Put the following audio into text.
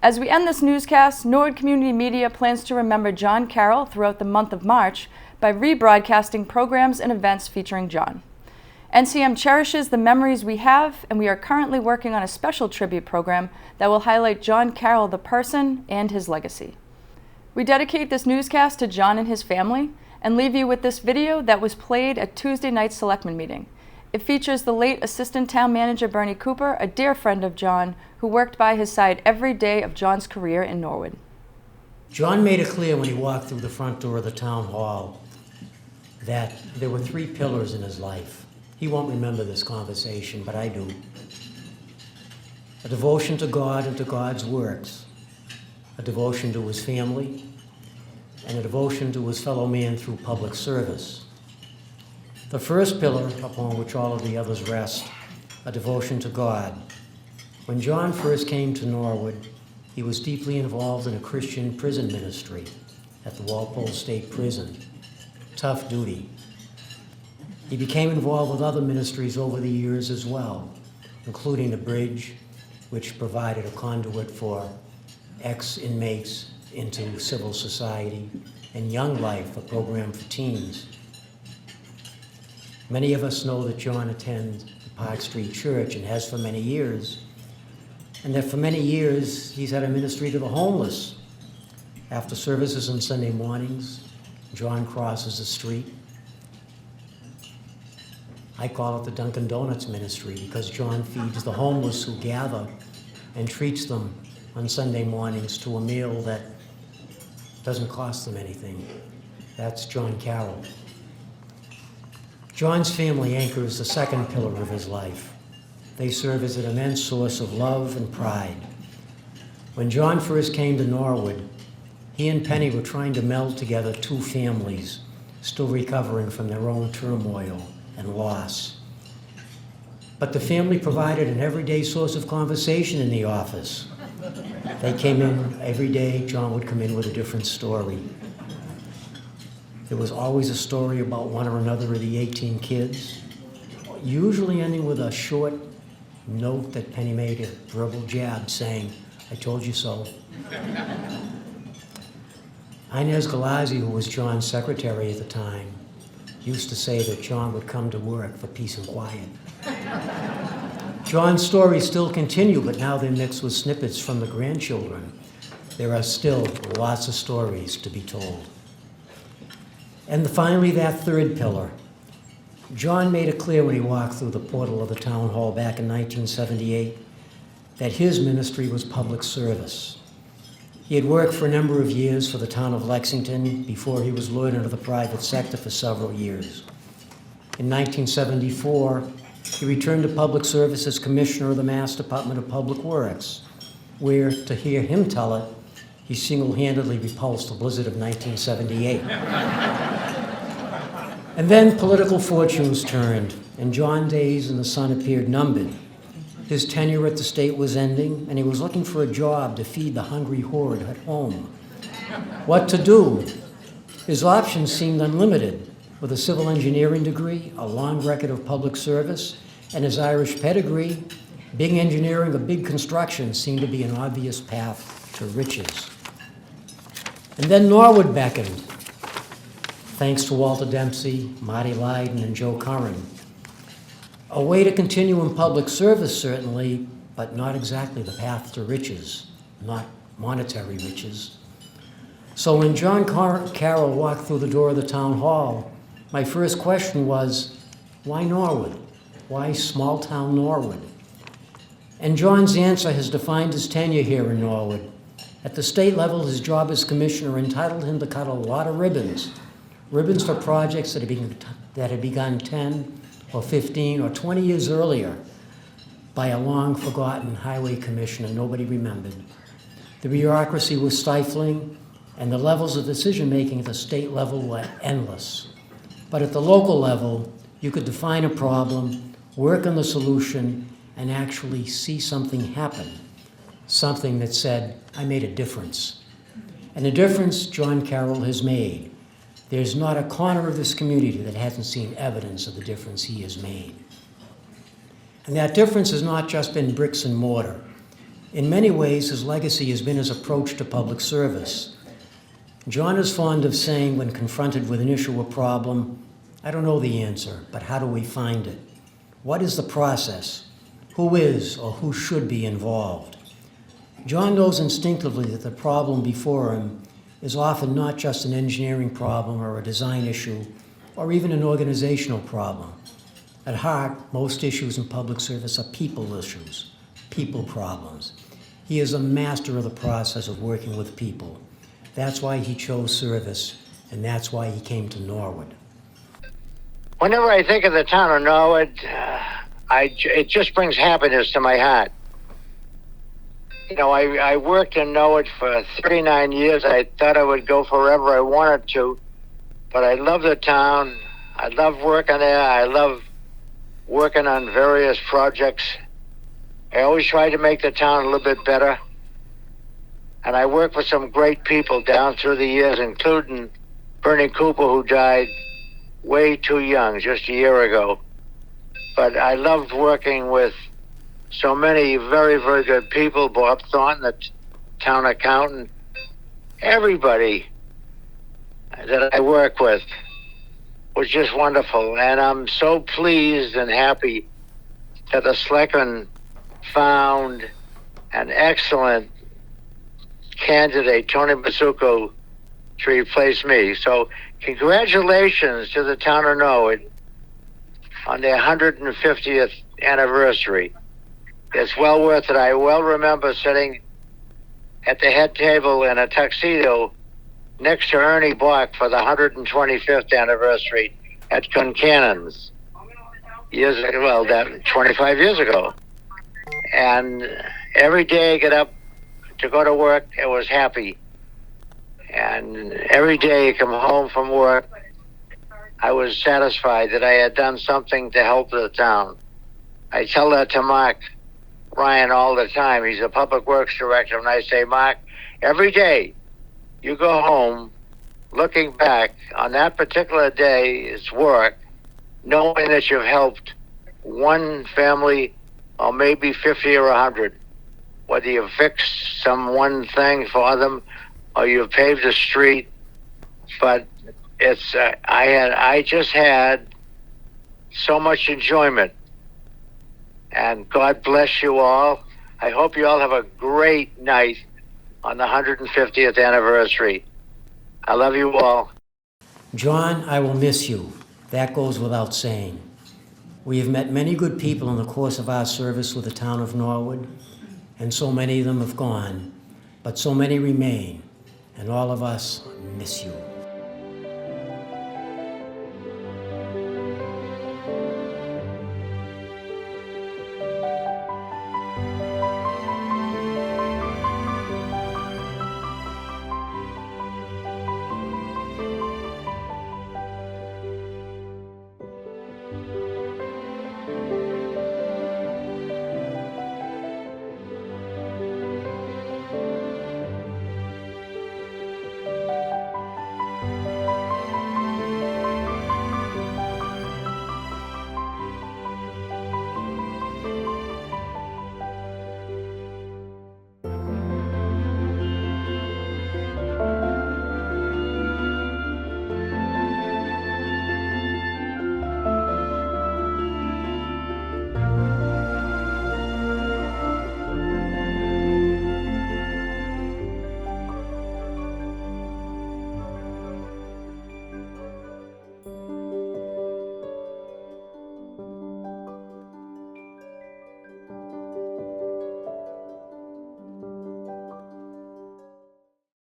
As we end this newscast, Norwood Community Media plans to remember John Carroll throughout the month of March by rebroadcasting programs and events featuring John. NCM cherishes the memories we have, and we are currently working on a special tribute program that will highlight John Carroll, the person, and his legacy. We dedicate this newscast to John and his family, and leave you with this video that was played at Tuesday night's Selectmen meeting. It features the late Assistant Town Manager Bernie Cooper, a dear friend of John, who worked by his side every day of John's career in Norwood. John made it clear when he walked through the front door of the town hall that there were 3 pillars in his life. He won't remember this conversation, but I do. A devotion to God and to God's works, a devotion to his family, and a devotion to his fellow man through public service. The first pillar, upon which all of the others rest, a devotion to God. When John first came to Norwood, he was deeply involved in a Christian prison ministry at the Walpole State Prison. Tough duty. He became involved with other ministries over the years as well, including the Bridge, which provided a conduit for ex-inmates into civil society, and Young Life, a program for teens. Many of us know that John attends the Park Street Church and has for many years, and that for many years he's had a ministry to the homeless. After services on Sunday mornings, John crosses the street. I call it the Dunkin' Donuts ministry because John feeds the homeless who gather and treats them on Sunday mornings to a meal that doesn't cost them anything. That's John Carroll. John's family anchors the second pillar of his life. They serve as an immense source of love and pride. When John first came to Norwood, he and Penny were trying to meld together 2 families, still recovering from their own turmoil and loss. But the family provided an everyday source of conversation in the office. They came in every day. John would come in with a different story. There was always a story about one or another of the 18 kids, usually ending with a short note that Penny made, a verbal jab saying, "I told you so." Inez Galazzi, who was John's secretary at the time, used to say that John would come to work for peace and quiet. John's stories still continue, but now they're mixed with snippets from the grandchildren. There are still lots of stories to be told. And finally, that third pillar. John made it clear when he walked through the portal of the town hall back in 1978 that his ministry was public service. He had worked for a number of years for the town of Lexington before he was lured into the private sector for several years. In 1974, he returned to public service as commissioner of the Mass Department of Public Works, where, to hear him tell it, he single-handedly repulsed the blizzard of 1978. And then political fortunes turned, and John's days in the sun appeared numbered. His tenure at the state was ending, and he was looking for a job to feed the hungry horde at home. What to do? His options seemed unlimited. With a civil engineering degree, a long record of public service, and his Irish pedigree, big engineering or big construction seemed to be an obvious path to riches. And then Norwood beckoned, thanks to Walter Dempsey, Marty Lydon, and Joe Curran. A way to continue in public service, certainly, but not exactly the path to riches, not monetary riches. So when John Carroll walked through the door of the town hall, my first question was, why Norwood? Why small-town Norwood? And John's answer has defined his tenure here in Norwood. At the state level, his job as commissioner entitled him to cut a lot of ribbons. Ribbons for projects that had begun 10 or 15 or 20 years earlier by a long-forgotten highway commissioner nobody remembered. The bureaucracy was stifling, and the levels of decision-making at the state level were endless. But at the local level, you could define a problem, work on the solution, and actually see something happen. Something that said, I made a difference. And the difference John Carroll has made. There's not a corner of this community that hasn't seen evidence of the difference he has made. And that difference has not just been bricks and mortar. In many ways, his legacy has been his approach to public service. John is fond of saying when confronted with an issue or problem, "I don't know the answer, but how do we find it? What is the process? Who is or who should be involved?" John knows instinctively that the problem before him is often not just an engineering problem or a design issue or even an organizational problem. At heart, most issues in public service are people issues, people problems. He is a master of the process of working with people. That's why he chose service, and that's why he came to Norwood. Whenever I think of the town of Norwood, it just brings happiness to my heart. You know, I worked in Norwood for 39 years. I thought I would go forever. I wanted to, but I love the town. I love working there. I love working on various projects. I always try to make the town a little bit better. And I worked with some great people down through the years, including Bernie Cooper, who died way too young, just a year ago. But I loved working with so many very, very good people. Bob Thornton, the town accountant, everybody that I work with was just wonderful. And I'm so pleased and happy that the selectmen found an excellent candidate, Tony Masuko, to replace me. So congratulations to the town of Norwood on their 150th anniversary. It's well worth it. I well remember sitting at the head table in a tuxedo next to Ernie Block for the 125th anniversary at Concannon's years ago, well, that 25 years ago. And every day I get up to go to work, I was happy. And every day I come home from work, I was satisfied that I had done something to help the town. I tell that to Mark Ryan all the time. He's a public works director, and I say, Mark, every day you go home looking back on that particular day's work, knowing that you've helped one family or maybe 50 or 100, whether you've fixed some one thing for them or you've paved a street. But it's I just had so much enjoyment. And God bless you all. I hope you all have a great night on the 150th anniversary. I love you all. John, I will miss you. That goes without saying. We have met many good people in the course of our service with the town of Norwood, and so many of them have gone, but so many remain, and all of us miss you.